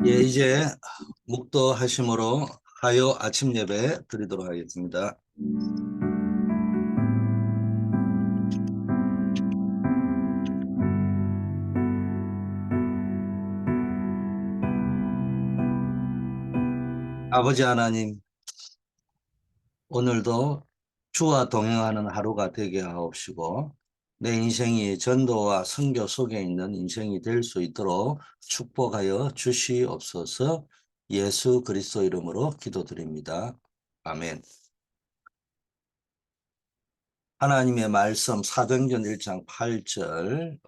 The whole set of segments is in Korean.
예, 이제 묵도하심으로 하요 아침 예배 드리도록 하겠습니다. 아버지 하나님, 오늘도 주와 동행하는 하루가 되게 하옵시고, 내 인생이 전도와 선교 속에 있는 인생이 될 수 있도록 축복하여 주시옵소서. 예수 그리스도 이름으로 기도드립니다. 아멘. 하나님의 말씀 사도행전 1장 8절,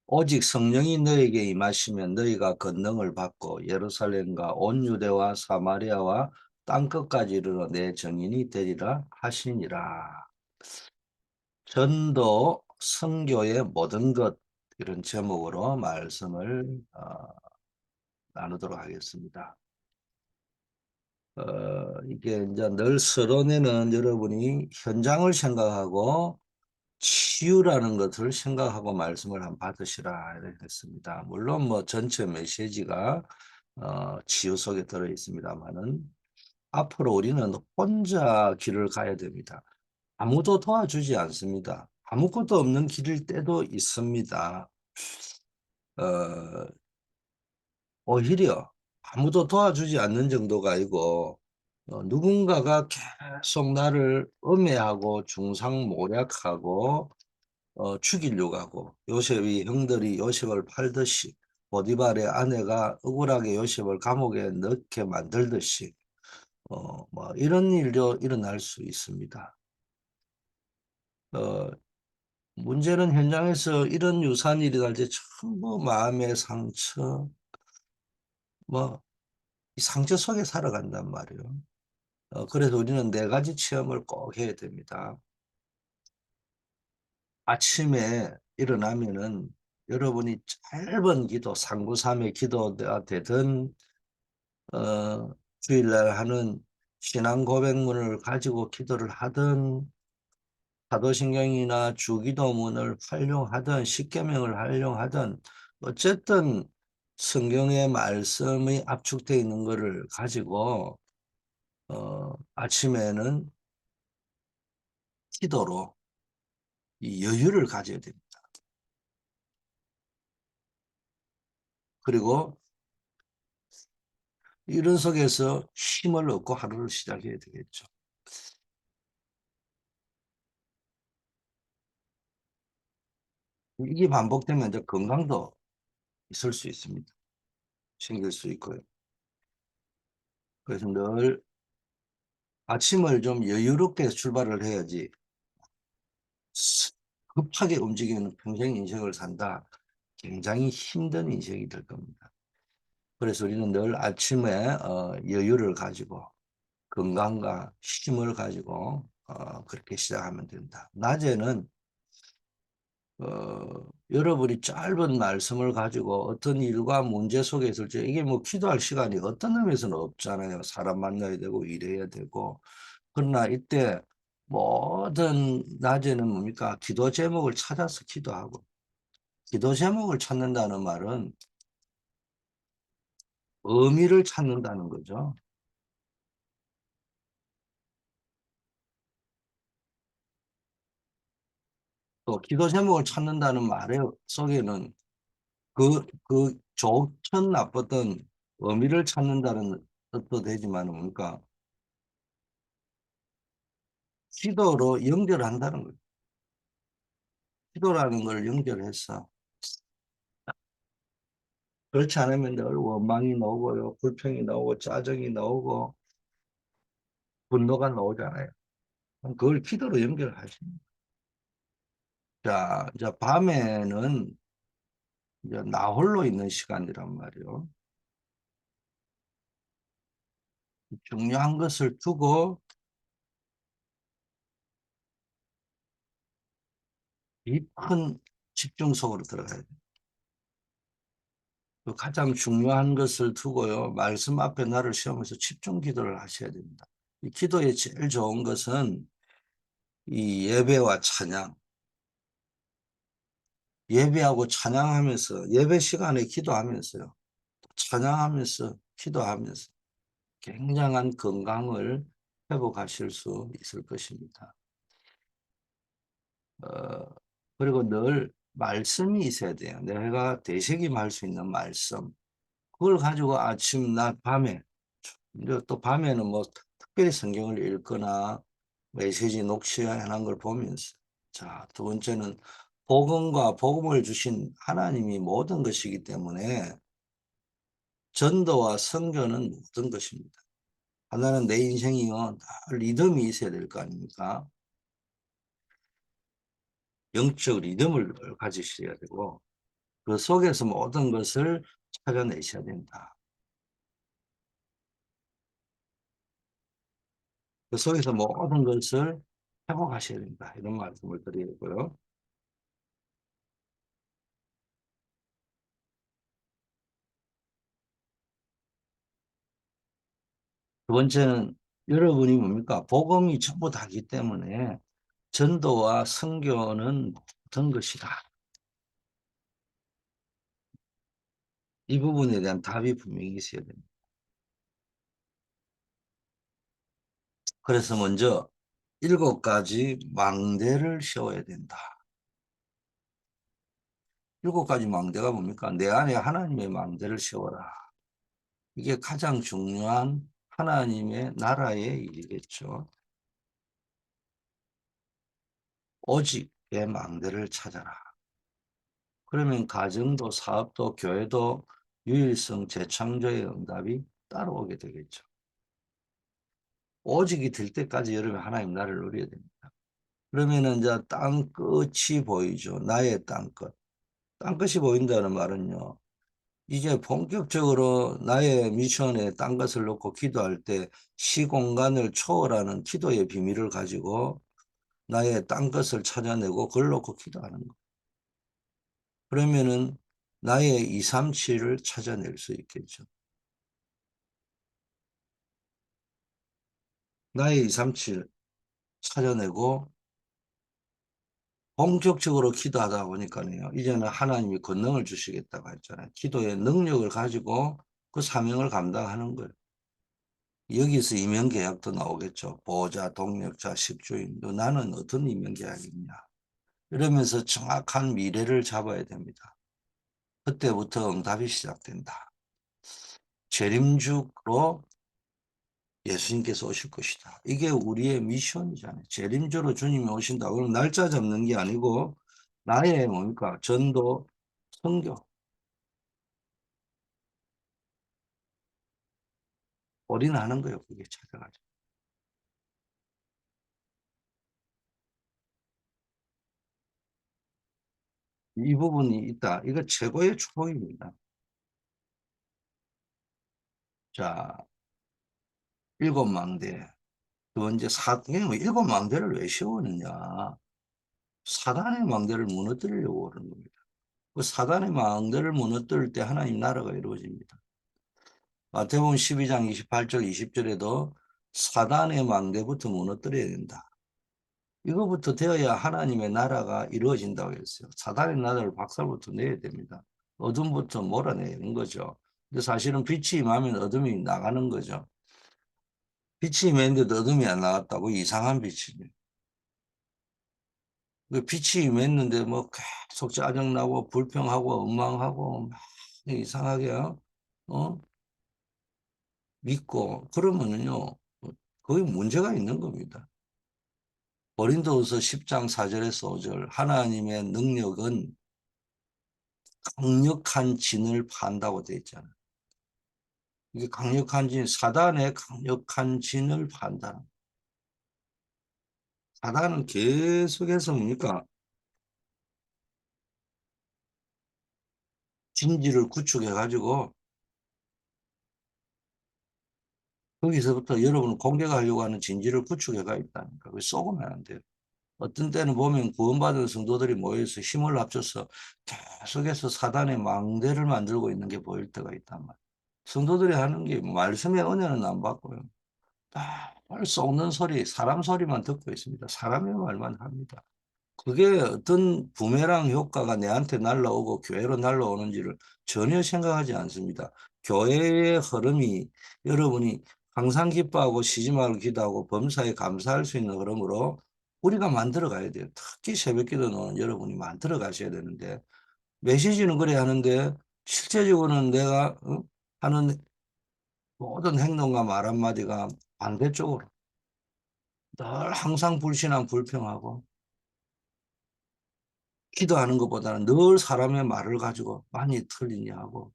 오직 성령이 너에게 임하시면 너희가 권능을 받고 예루살렘과 온 유대와 사마리아와 땅끝까지 이르러 내 증인이 되리라 하시니라. 전도 선교의 모든 것, 이런 제목으로 말씀을 나누도록 하겠습니다. 이게 이제 늘 서론에는 여러분이 현장을 생각하고 치유라는 것을 생각하고 말씀을 한번 받으시라 이렇게 했습니다. 물론 뭐 전체 메시지가 치유 속에 들어 있습니다만은 앞으로 우리는 혼자 길을 가야 됩니다. 아무도 도와주지 않습니다. 아무것도 없는 길일 때도 있습니다. 어, 오히려 아무도 도와주지 않는 정도가 아니고 누군가가 계속 나를 음해하고 중상모략하고 죽이려고 하고 요셉이 형들이 요셉을 팔듯이 보디발의 아내가 억울하게 요셉을 감옥에 넣게 만들듯이 뭐 이런 일도 일어날 수 있습니다. 어, 문제는 현장에서 이런 유사한 일이 날 때 전부 마음의 상처, 뭐 이 상처 속에 살아간단 말이에요. 그래서 우리는 네 가지 체험을 꼭 해야 됩니다. 아침에 일어나면은 여러분이 짧은 기도, 상구삼의 기도가 되든 주일날 하는 신앙 고백문을 가지고 기도를 하든 사도신경이나 주기도문을 활용하든 십계명을 활용하든 어쨌든 성경의 말씀이 압축되어 있는 것을 가지고 아침에는 기도로 이 여유를 가져야 됩니다. 그리고 이런 속에서 힘을 얻고 하루를 시작해야 되겠죠. 이게 반복되면 이제 건강도 있을 수 있습니다. 생길 수 있고요. 그래서 늘 아침을 좀 여유롭게 출발을 해야지 급하게 움직이는 평생 인생을 산다. 굉장히 힘든 인생이 될 겁니다. 그래서 우리는 늘 아침에 여유를 가지고 건강과 힘을 가지고 그렇게 시작하면 된다. 낮에는 여러분이 짧은 말씀을 가지고 어떤 일과 문제 속에 있을 때 이게 뭐 기도할 시간이 어떤 의미에서는 없잖아요. 사람 만나야 되고 일해야 되고. 그러나 이때 모든 낮에는 뭡니까? 기도 제목을 찾아서 기도하고 기도 제목을 찾는다는 말은 의미를 찾는다는 거죠. 또 기도 제목을 찾는다는 말의 속에는 좋든 나쁘든 의미를 찾는다는 뜻도 되지만 뭡니까? 기도로 연결한다는 거예요. 기도라는 걸 연결해서 그렇지 않으면 늘 원망이 나오고요. 불평이 나오고 짜증이 나오고 분노가 나오잖아요. 그럼 그걸 기도로 연결하십니다. 자, 이제 밤에는 이제 나 홀로 있는 시간이란 말이요. 중요한 것을 두고 깊은 집중 속으로 들어가야 돼요. 그 가장 중요한 것을 두고요. 말씀 앞에 나를 세우면서 집중 기도를 하셔야 됩니다. 이 기도의 제일 좋은 것은 이 예배와 찬양, 예배하고 찬양하면서 예배 시간에 기도하면서요. 찬양하면서 기도하면서 굉장한 건강을 회복하실 수 있을 것입니다. 어, 그리고 늘 말씀이 있어야 돼요. 내가 되새김할 수 있는 말씀. 그걸 가지고 아침, 낮, 밤에, 이제 또 밤에는 뭐 특별히 성경을 읽거나 메시지 녹취하는 걸 보면서. 자, 두 번째는 복음과 복음을 주신 하나님이 모든 것이기 때문에 전도와 선교는 모든 것입니다. 하나는 내 인생이요, 리듬이 있어야 될 거 아닙니까? 영적 리듬을 가지셔야 되고 그 속에서 모든 것을 찾아내셔야 된다. 그 속에서 모든 것을 회복하셔야 된다. 이런 말씀을 드리고요. 두 번째는 여러분이 뭡니까? 복음이 전부 다기 때문에 전도와 선교는 모든 것이다. 이 부분에 대한 답이 분명히 있어야 됩니다. 그래서 먼저 7가지 망대를 세워야 된다. 7가지 망대가 뭡니까? 내 안에 하나님의 망대를 세워라. 이게 가장 중요한 하나님의 나라의 일이겠죠. 오직의 망대를 찾아라. 그러면 가정도 사업도 교회도 유일성 재창조의 응답이 따라오게 되겠죠. 오직이 될 때까지 여러분 하나님 나라를 누려야 됩니다. 그러면은 이제 땅끝이 보이죠. 나의 땅끝. 땅끝이 보인다는 말은요. 이제 본격적으로 나의 미션에 땅끝을 놓고 기도할 때 시공간을 초월하는 기도의 비밀을 가지고 나의 땅끝을 찾아내고 그걸 놓고 기도하는 거. 그러면은 나의 237을 찾아낼 수 있겠죠. 나의 237 찾아내고 본격적으로 기도하다 보니까요. 이제는 하나님이 권능을 주시겠다고 했잖아요. 기도의 능력을 가지고 그 사명을 감당하는 거예요. 여기서 임명계약도 나오겠죠. 보호자, 동력자, 십주인. 나는 어떤 임명계약이냐. 이러면서 정확한 미래를 잡아야 됩니다. 그때부터 응답이 시작된다. 재림주로 예수님께서 오실 것이다. 이게 우리의 미션이잖아요. 재림주로 주님이 오신다. 그럼 날짜 잡는 게 아니고 나의 뭡니까? 전도, 선교, 올인하는 거예요. 그게 찾아가지고. 이 부분이 있다. 이거 최고의 축복입니다. 자, 7망대. 두 번째, 7망대를 왜 세우느냐. 사단의 망대를 무너뜨리려고 그러는 겁니다. 그 사단의 망대를 무너뜨릴 때 하나님 나라가 이루어집니다. 마태복음 12장 28절 20절에도 사단의 망대부터 무너뜨려야 된다. 이거부터 되어야 하나님의 나라가 이루어진다고 했어요. 사단의 나라를 박살부터 내야 됩니다. 어둠부터 몰아내는 거죠. 근데 사실은 빛이 임하면 어둠이 나가는 거죠. 빛이 임했는데도 어둠이 안 나왔다고 이상한 빛이죠. 그 빛이 임했는데 뭐 계속 짜증나고 불평하고 원망하고 막 이상하게 믿고 그러면은요 거기 문제가 있는 겁니다. 고린도후서 10장 4절에서 5절 하나님의 능력은 강력한 진을 판다고 되어 있잖아요. 이게 강력한 진, 사단의 강력한 진을 판다. 사단은 계속해서 뭡니까? 진지를 구축해가지고 거기서부터 여러분을 공격하려고 하는 진지를 구축해가 있다니까. 그 쏘고는 안 돼요. 어떤 때는 보면 구원받은 성도들이 모여서 힘을 합쳐서 계속해서 사단의 망대를 만들고 있는 게 보일 때가 있단 말이에요. 성도들이 하는 게 말씀의 은혜는 안 받고요. 말 쏘는 소리, 사람 소리만 듣고 있습니다. 사람의 말만 합니다. 그게 어떤 부메랑 효과가 내한테 날라오고 교회로 날라오는지를 전혀 생각하지 않습니다. 교회의 흐름이 여러분이 항상 기뻐하고 쉬지 말고 기도하고 범사에 감사할 수 있는 흐름으로 우리가 만들어 가야 돼요. 특히 새벽 기도는 여러분이 만들어 가셔야 되는데 메시지는 그래 하는데 실제적으로는 내가 하는 모든 행동과 말 한마디가 반대쪽으로 늘 항상 불신앙 불평하고 기도하는 것보다는 늘 사람의 말을 가지고 많이 틀리냐 하고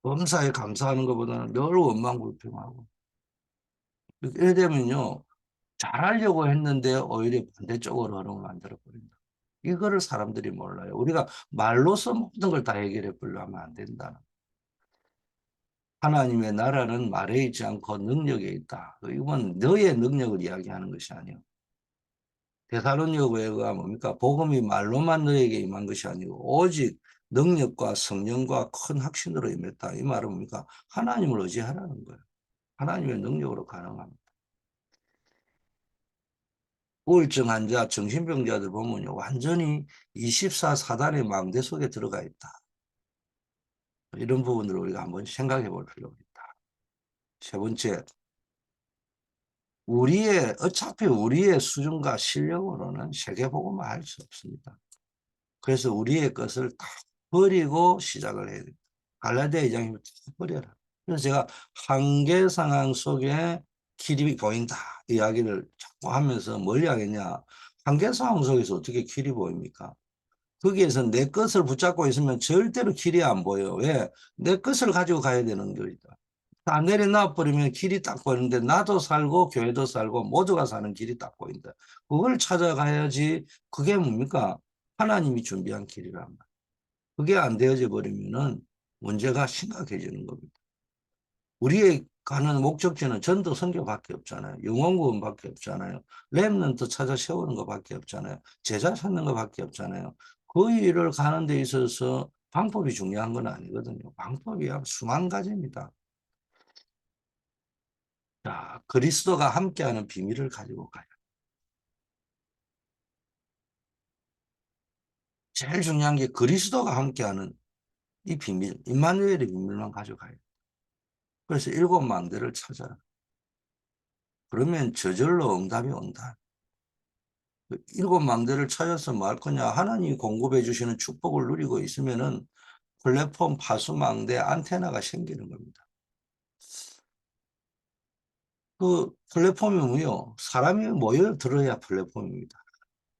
범사에 감사하는 것보다는 늘 원망 불평하고 이래 되면요 잘하려고 했는데 오히려 반대쪽으로 흐름을 만들어 버린다. 이거를 사람들이 몰라요. 우리가 말로써 모든 걸 다 해결해 보려 하면 안 된다는. 하나님의 나라는 말에 있지 않고 능력에 있다. 이건 너의 능력을 이야기하는 것이 아니에요. 데살로니가가 뭡니까? 복음이 말로만 너에게 임한 것이 아니고 오직 능력과 성령과 큰 확신으로 임했다. 이 말은 뭡니까? 하나님을 의지하라는 거예요. 하나님의 능력으로 가능합니다. 우울증 환자, 정신병자들 보면요. 완전히 24 사단의 망대 속에 들어가 있다. 이런 부분들을 우리가 한번 생각해 볼 필요가 있다. 세 번째, 어차피 우리의 수준과 실력으로는 세계복음을 할 수 없습니다. 그래서 우리의 것을 다 버리고 시작을 해야 됩니다. 갈라디아 2장이면 다 버려라. 그래서 제가 한계 상황 속에 길이 보인다 이야기를 자꾸 하면서 뭘 이야기했냐. 한계 상황 속에서 어떻게 길이 보입니까? 거기에서 내 것을 붙잡고 있으면 절대로 길이 안 보여. 왜? 내 것을 가지고 가야 되는 거니까. 다 내려놔 버리면 길이 딱 보이는데 나도 살고 교회도 살고 모두가 사는 길이 딱 보인다. 그걸 찾아가야지. 그게 뭡니까? 하나님이 준비한 길이란 말이에요. 그게 안 되어져 버리면은 문제가 심각해지는 겁니다. 우리의 가는 목적지는 전도 선교밖에 없잖아요. 영혼 구원밖에 없잖아요. 렘넌트 찾아 세우는 것밖에 없잖아요. 제자 찾는 것밖에 없잖아요. 그 일을 가는 데 있어서 방법이 중요한 건 아니거든요. 방법이 수만 가지입니다. 자, 그리스도가 함께하는 비밀을 가지고 가요. 제일 중요한 게 그리스도가 함께하는 이 비밀, 임마누엘의 비밀만 가져가요. 그래서 일곱 망대를 찾아라. 그러면 저절로 응답이 온다. 일곱 망대를 찾아서 뭐 할 거냐? 하나님이 공급해 주시는 축복을 누리고 있으면은 플랫폼 파수망대 안테나가 생기는 겁니다. 그 플랫폼이 뭐요? 사람이 모여들어야 플랫폼입니다.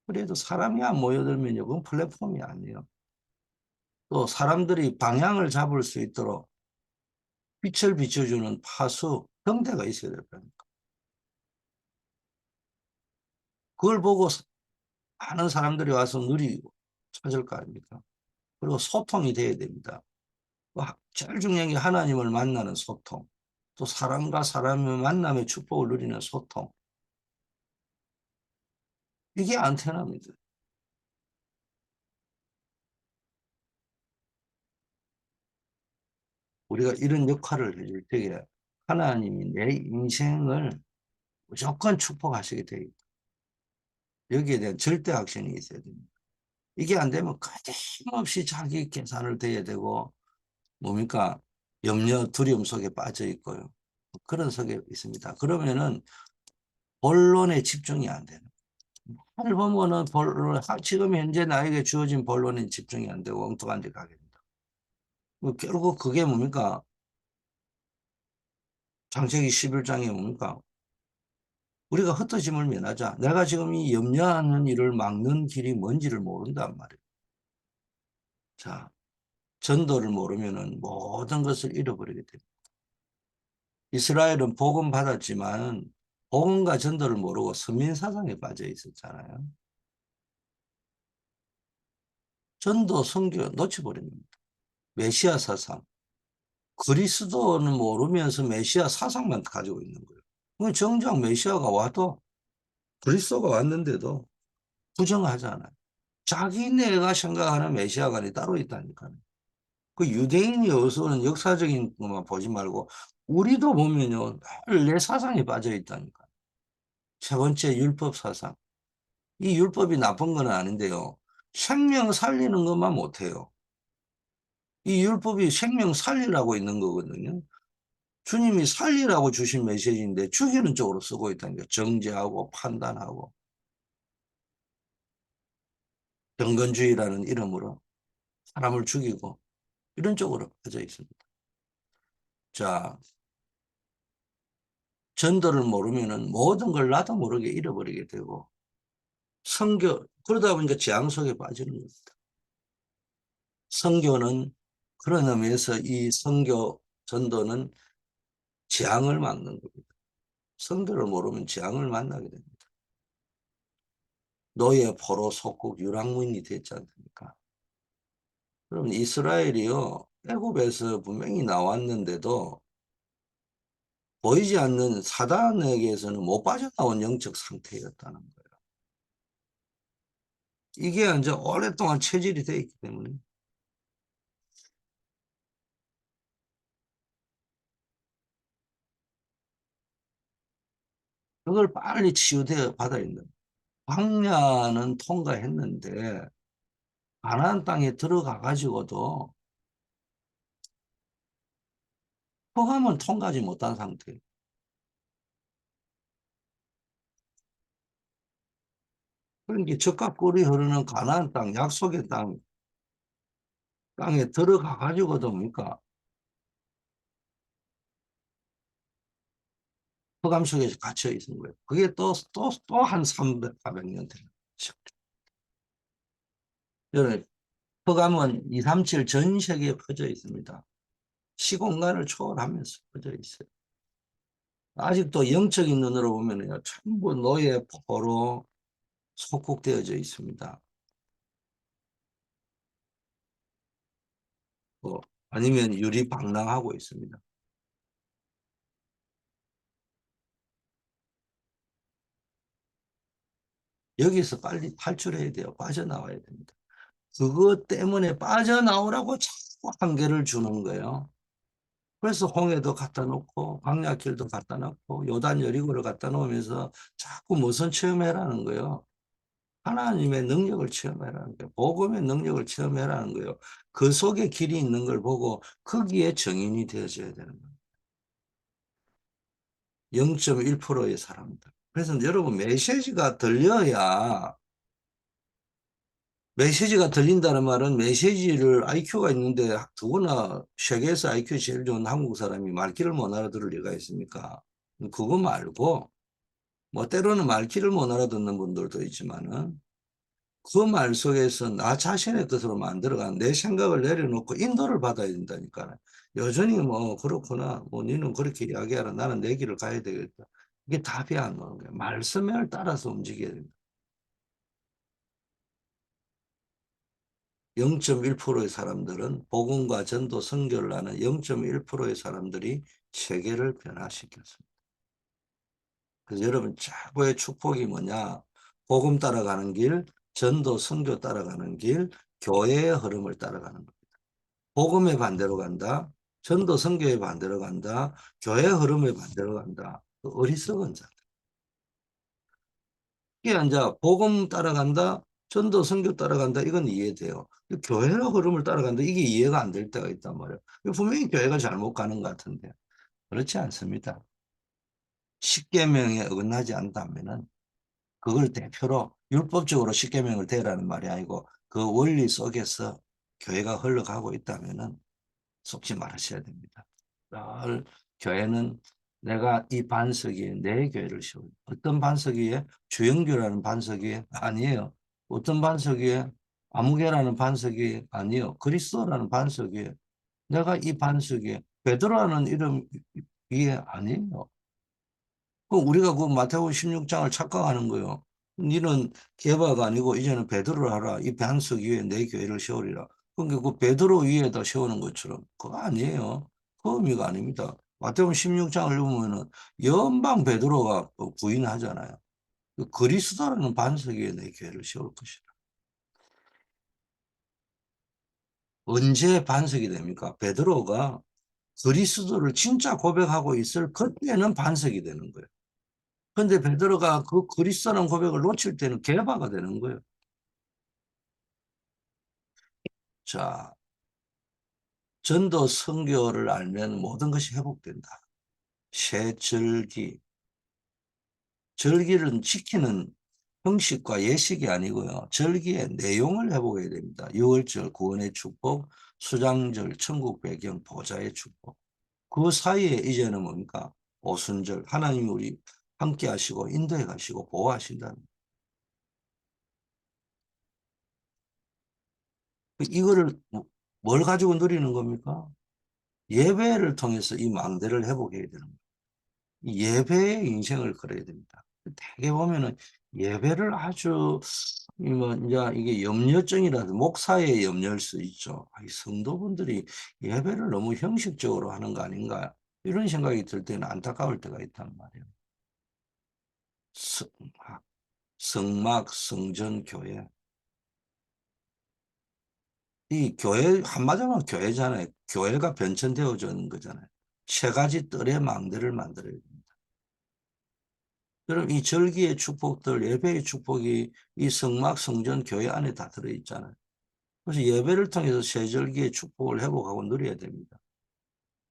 그래도 사람이 안 모여들면요, 그건 플랫폼이 아니에요. 또 사람들이 방향을 잡을 수 있도록 빛을 비춰주는 파수, 경대가 있어야 될 겁니다. 그걸 보고 많은 사람들이 와서 누리고 찾을 거 아닙니까? 그리고 소통이 돼야 됩니다. 제일 중요한 게 하나님을 만나는 소통. 또 사람과 사람의 만남의 축복을 누리는 소통. 이게 안테나입니다. 우리가 이런 역할을 해줄 때에 하나님이 내 인생을 무조건 축복하시게 돼 있다. 여기에 대한 절대 확신이 있어야 됩니다. 이게 안 되면 끊임없이 자기 계산을 대야 되고 뭡니까? 염려, 두려움 속에 빠져 있고요. 그런 속에 있습니다. 그러면은 본론에 집중이 안 되는. 을 보면은 본론, 지금 현재 나에게 주어진 본론에 집중이 안 되고 엉뚱한 데 가게 된다. 결국 그게 뭡니까? 창세기 11장에 뭡니까? 우리가 흩어짐을 면하자. 내가 지금 이 염려하는 일을 막는 길이 뭔지를 모른단 말이에요. 자, 전도를 모르면은 모든 것을 잃어버리게 됩니다. 이스라엘은 복음 받았지만 복음과 전도를 모르고 선민 사상에 빠져 있었잖아요. 전도 선교 놓쳐버립니다. 메시아 사상. 그리스도는 모르면서 메시아 사상만 가지고 있는 거예요. 정작 메시아가 와도 그리스도가 왔는데도 부정하잖아요. 자기네가 생각하는 메시아가 따로 있다니까요. 그 유대인이 어서는 역사적인 것만 보지 말고 우리도 보면요 늘 내 사상에 빠져 있다니까. 세 번째 율법 사상. 이 율법이 나쁜 건 아닌데요. 생명 살리는 것만 못해요. 이 율법이 생명 살리라고 있는 거거든요. 주님이 살리라고 주신 메시지인데 죽이는 쪽으로 쓰고 있다는 게 정죄하고 판단하고 경건주의라는 이름으로 사람을 죽이고 이런 쪽으로 퍼져 있습니다. 자, 전도를 모르면은 모든 걸 나도 모르게 잃어버리게 되고 선교 그러다 보니까 재앙 속에 빠지는 겁니다. 선교는 그런 의미에서 이 선교 전도는 재앙을 막는 겁니다. 선교를 모르면 재앙을 만나게 됩니다. 노예, 포로, 속국, 유랑민이 됐지 않습니까? 그럼 이스라엘이요, 애굽에서 분명히 나왔는데도 보이지 않는 사단에게서는 못 빠져나온 영적 상태였다는 거예요. 이게 이제 오랫동안 체질이 되어 있기 때문에 그걸 빨리 치유되어 받아야 된다. 광야는 통과했는데 가나안 땅에 들어가 가지고도 포함은 통과하지 못한 상태예요. 그러니까 젖과 꿀이 흐르는 가나안 땅, 약속의 땅에 들어가 가지고도 뭡니까? 흑암 속에 갇혀 있는 거예요. 그게 또 한 300, 400년 되는 거죠. 흑암은 237 전 세계에 퍼져 있습니다. 시공간을 초월하면서 퍼져 있어요. 아직도 영적인 눈으로 보면요, 전부 노예 포로 속국되어져 있습니다. 뭐, 아니면 유리방랑하고 있습니다. 여기서 빨리 탈출해야 돼요. 빠져나와야 됩니다. 그것 때문에 빠져나오라고 자꾸 한계를 주는 거예요. 그래서 홍해도 갖다 놓고 광야길도 갖다 놓고 요단 여리고를 갖다 놓으면서 자꾸 무슨 체험해라는 거예요. 하나님의 능력을 체험해라는 거예요. 복음의 능력을 체험해라는 거예요. 그 속에 길이 있는 걸 보고 거기에 정인이 되어져야 되는 거예요. 0.1%의 사람들. 그래서 여러분 메시지가 들린다는 말은 메시지를 IQ가 있는데 누구나 세계에서 IQ 제일 좋은 한국 사람이 말귀를 못 알아들을 리가 있습니까? 그거 말고 뭐 때로는 말귀를 못 알아듣는 분들도 있지만은 그 말 속에서 나 자신의 뜻으로 만들어간 내 생각을 내려놓고 인도를 받아야 된다니까. 여전히 뭐 그렇구나. 뭐 너는 그렇게 이야기하라. 나는 내 길을 가야 되겠다. 이게 답이 안 나오는 거예요. 말씀을 따라서 움직여야 됩니다. 0.1%의 사람들은 복음과 전도 선교를 하는 0.1%의 사람들이 세계를 변화시켰습니다. 그래서 여러분 최고의 축복이 뭐냐? 복음 따라가는 길, 전도 선교 따라가는 길, 교회의 흐름을 따라가는 것. 복음의 반대로 간다. 전도 선교의 반대로 간다. 교회 흐름의 반대로 간다. 그 어리석은 자. 이게 이제 복음 따라간다. 전도 선교 따라간다. 이건 이해돼요. 교회 흐름을 따라간다. 이게 이해가 안 될 때가 있단 말이에요. 분명히 교회가 잘못 가는 것 같은데. 그렇지 않습니다. 십계명에 어긋나지 않다면은 그걸 대표로 율법적으로 십계명을 대라는 말이 아니고 그 원리 속에서 교회가 흘러가고 있다면은 속지 말으셔야 됩니다. 늘 교회는 내가 이 반석 위에 내 교회를 세우고 어떤 반석 위에 주영교라는 반석 위에 아니에요. 어떤 반석 위에 아무개라는 반석 위에 아니에요. 그리스도라는 반석 위에 내가 이 반석 위에 베드로라는 이름 위에 아니에요. 그 우리가 그 마태복음 16장을 착각하는 거예요. 너는 게바가 아니고 이제는 베드로를 하라. 이 반석 위에 내 교회를 세우리라. 그러니까 그 베드로 위에다 세우는 것처럼 그거 아니에요. 그 의미가 아닙니다. 마태복음 16장을 보면은 연방 베드로가 부인하잖아요. 그 그리스도라는 반석 위에 내 교회를 세울 것이라. 언제 반석이 됩니까? 베드로가 그리스도를 진짜 고백하고 있을 그때는 반석이 되는 거예요. 근데 베드로가 그 그리스도라는 고백을 놓칠 때는 개바가 되는 거예요. 자, 전도 선교를 알면 모든 것이 회복된다. 새절기, 절기를 지키는 형식과 예식이 아니고요. 절기의 내용을 회복해야 됩니다. 유월절, 구원의 축복, 수장절, 천국 배경, 보좌의 축복. 그 사이에 이제는 뭡니까? 오순절, 하나님이 우리 함께 하시고 인도해 가시고 보호하신다는. 이거를 뭘 가지고 누리는 겁니까? 예배를 통해서 이 망대를 회복해야 되는 거예요. 예배의 인생을 걸어야 됩니다. 대개 보면은 예배를 아주 뭐 이제 이게 염려증이라도 목사의 염려일 수 있죠. 이 성도분들이 예배를 너무 형식적으로 하는 거 아닌가 이런 생각이 들 때는 안타까울 때가 있단 말이에요. 성막, 성막, 성전, 교회. 이 교회 한마디로 교회잖아요. 교회가 변천되어지는 거잖아요. 세 가지 뜰의 망대를 만들어야 됩니다. 그럼 이 절기의 축복들, 예배의 축복이 이 성막, 성전, 교회 안에 다 들어있잖아요. 그래서 예배를 통해서 세절기의 축복을 회복하고 누려야 됩니다.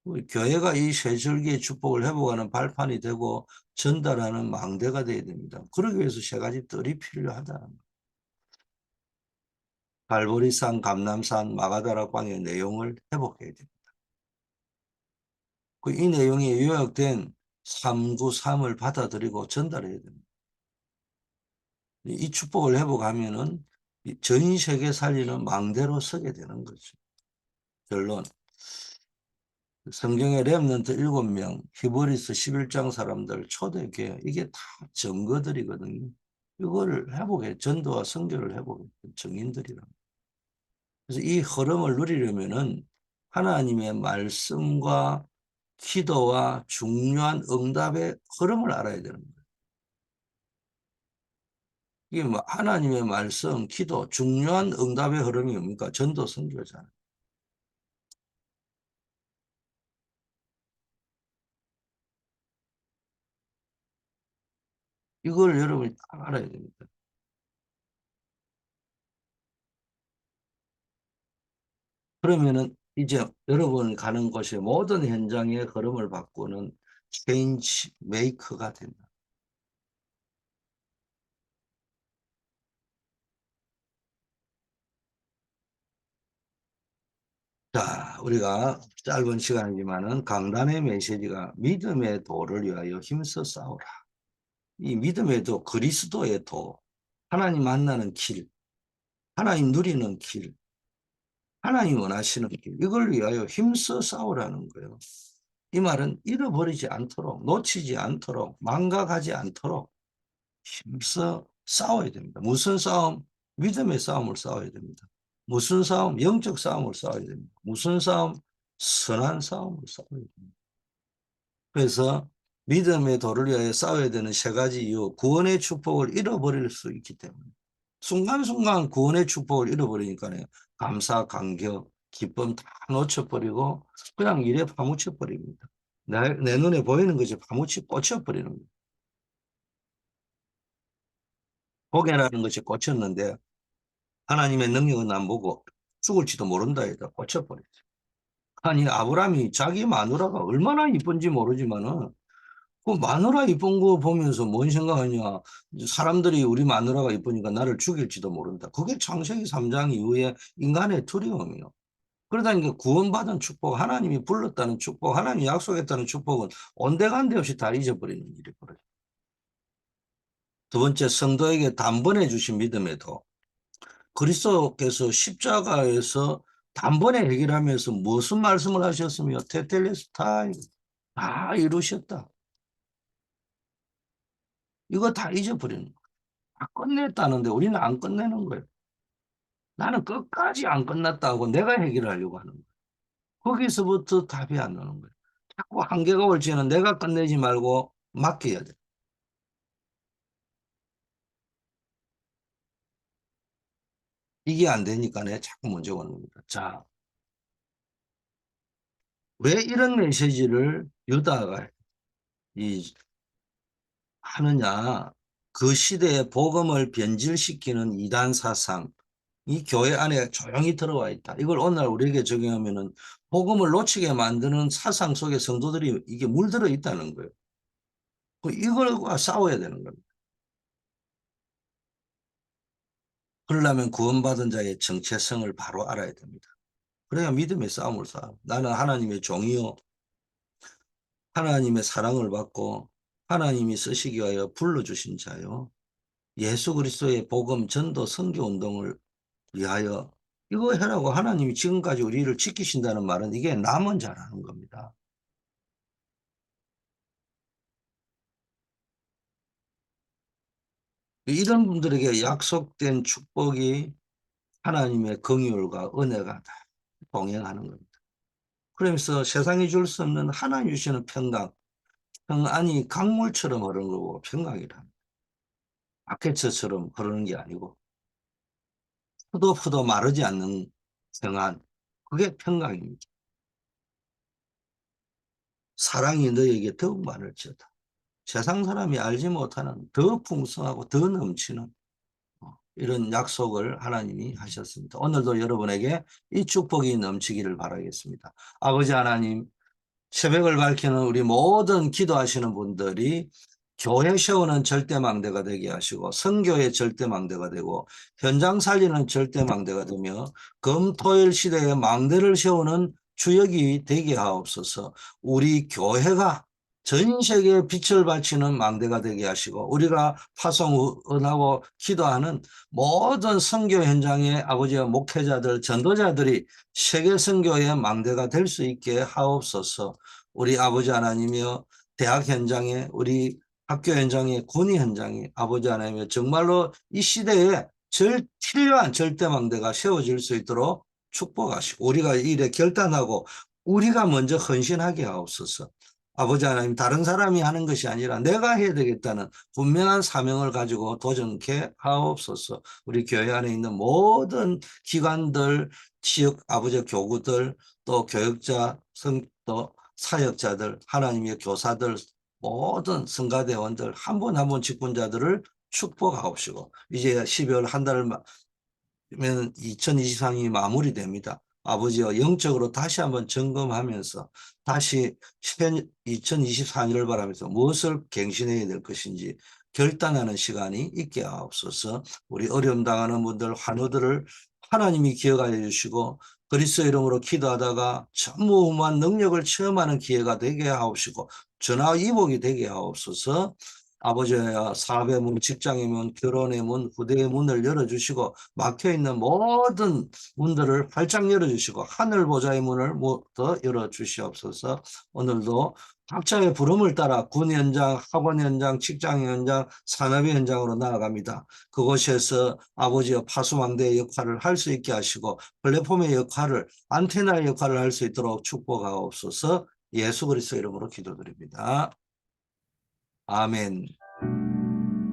우리 교회가 이 세절기의 축복을 회복하는 발판이 되고 전달하는 망대가 되어야 됩니다. 그러기 위해서 세 가지 뜰이 필요하다는 거예요. 갈보리산, 감람산, 마가다라 광의 내용을 회복해야 됩니다. 이 내용이 요약된 393을 받아들이고 전달해야 됩니다. 이 축복을 회복하면은 전 세계 살리는 망대로 서게 되는 거죠. 결론. 성경의 렘넌트 7명, 히브리서 11장 사람들, 초대교회, 이게 다 증거들이거든요. 이거를 회복해, 전도와 선교를 회복해, 증인들이라. 그래서 이 흐름을 누리려면은 하나님의 말씀과 기도와 중요한 응답의 흐름을 알아야 되는 거예요. 이게 뭐 하나님의 말씀, 기도, 중요한 응답의 흐름이 뭡니까? 전도 선교잖아요. 이걸 여러분이 다 알아야 됩니다. 그러면은 이제 여러분 가는 곳의 모든 현장의 흐름을 바꾸는 체인지 메이커가 된다. 자, 우리가 짧은 시간이지만은 강단의 메시지가 믿음의 도를 위하여 힘써 싸우라. 이 믿음의 도, 그리스도의 도, 하나님 만나는 길, 하나님 누리는 길, 하나님 원하시는 길, 이걸 위하여 힘써 싸우라는 거예요. 이 말은 잃어버리지 않도록, 놓치지 않도록, 망각하지 않도록 힘써 싸워야 됩니다. 무슨 싸움? 믿음의 싸움을 싸워야 됩니다. 무슨 싸움? 영적 싸움을 싸워야 됩니다. 무슨 싸움? 선한 싸움을 싸워야 됩니다. 그래서 믿음의 도를 위하여 싸워야 되는 세 가지 이유, 구원의 축복을 잃어버릴 수 있기 때문에. 순간순간 구원의 축복을 잃어버리니까요. 감사, 감격, 기쁨 다 놓쳐버리고 그냥 일에 파묻혀버립니다. 내 눈에 보이는 것이 파묻히 꽂혀버리는 거예요. 고개라는 것이 꽂혔는데 하나님의 능력은 안 보고 죽을지도 모른다 해서 꽂혀버렸죠. 아니 아브라함이 자기 마누라가 얼마나 이쁜지 모르지만은 그 마누라 이쁜 거 보면서 뭔 생각하냐. 사람들이 우리 마누라가 이쁘니까 나를 죽일지도 모른다. 그게 창세기 3장 이후에 인간의 두려움이요. 그러다 보니까 구원받은 축복, 하나님이 불렀다는 축복, 하나님이 약속했다는 축복은 온데간데 없이 다 잊어버리는 일이 벌어져요. 두 번째, 성도에게 단번에 주신 믿음에도 그리스도께서 십자가에서 단번에 해결하면서 무슨 말씀을 하셨으며 테텔레스타이 다 이루셨다. 이거 다 잊어버리는 거예요. 다 끝냈다는데 우리는 안 끝내는 거예요. 나는 끝까지 안 끝났다고 내가 해결하려고 하는 거예요. 거기서부터 답이 안 나오는 거예요. 자꾸 한계가 올지는 내가 끝내지 말고 맡겨야 돼. 이게 안 되니까 내가 자꾸 문제가 오는 겁니다. 자, 왜 이런 메시지를 유다가 이 하느냐? 그 시대의 복음을 변질시키는 이단 사상, 이 교회 안에 조용히 들어와 있다. 이걸 오늘 우리에게 적용하면은 복음을 놓치게 만드는 사상 속에 성도들이 이게 물들어 있다는 거예요. 이걸과 싸워야 되는 겁니다. 그러려면 구원받은 자의 정체성을 바로 알아야 됩니다. 그래야 믿음의 싸움을 싸워. 나는 하나님의 종이요. 하나님의 사랑을 받고 하나님이 쓰시기 위하여 불러주신 자요. 예수 그리스도의 복음 전도 선교 운동을 위하여 이거 해라고 하나님이 지금까지 우리를 지키신다는 말은 이게 남은 자라는 겁니다. 이런 분들에게 약속된 축복이 하나님의 긍휼과 은혜가 다 동행하는 겁니다. 그러면서 세상이 줄 수 없는 하나님 주시는 평강, 평안이 강물처럼 흐르는 거고 평강이라. 아케처처럼 흐르는 게 아니고 후도 마르지 않는 평안. 그게 평강입니다. 사랑이 너에게 더욱 많을지어다. 세상 사람이 알지 못하는 더 풍성하고 더 넘치는 이런 약속을 하나님이 하셨습니다. 오늘도 여러분에게 이 축복이 넘치기를 바라겠습니다. 아버지 하나님, 새벽을 밝히는 우리 모든 기도하시는 분들이 교회 세우는 절대망대가 되게 하시고 선교의 절대망대가 되고 현장 살리는 절대망대가 되며 금토일 시대에 망대를 세우는 주역이 되게 하옵소서. 우리 교회가 전 세계에 빛을 발치는 망대가 되게 하시고 우리가 파송하고 기도하는 모든 선교 현장의 아버지와 목회자들, 전도자들이 세계 선교의 망대가 될 수 있게 하옵소서. 우리 아버지 하나님이여 대학 현장에 우리 학교 현장에 군의 현장에 아버지 하나님이여 정말로 이 시대에 필요한 절대망대가 세워질 수 있도록 축복하시고 우리가 일에 결단하고 우리가 먼저 헌신하게 하옵소서. 아버지 하나님 다른 사람이 하는 것이 아니라 내가 해야 되겠다는 분명한 사명을 가지고 도전케 하옵소서. 우리 교회 안에 있는 모든 기관들, 지역 아버지 교구들, 또 교육자, 또 사역자들, 하나님의 교사들, 모든 성가대원들 한 분 한 분 직분자들을 축복하옵시고 이제 12월 한 달을 면 2023년이 마무리됩니다. 아버지와 영적으로 다시 한번 점검하면서 다시 2024년을 바라면서 무엇을 갱신해야 될 것인지 결단하는 시간이 있게 하옵소서. 우리 어려움 당하는 분들 환우들을 하나님이 기억하여 주시고 그리스도 이름으로 기도하다가 전무후무한 능력을 체험하는 기회가 되게 하옵시고 전화 이복이 되게 하옵소서. 아버지야 사업의 문, 직장의 문, 결혼의 문, 후대의 문을 열어주시고 막혀있는 모든 문들을 활짝 열어주시고 하늘 보좌의 문을 더 열어주시옵소서. 오늘도 각자의 부름을 따라 군 현장, 학원 현장, 직장 현장, 산업의 현장으로 나아갑니다. 그곳에서 아버지의 파수망대의 역할을 할 수 있게 하시고 플랫폼의 역할을 안테나의 역할을 할 수 있도록 축복하옵소서. 예수 그리스도 이름으로 기도드립니다. 아멘.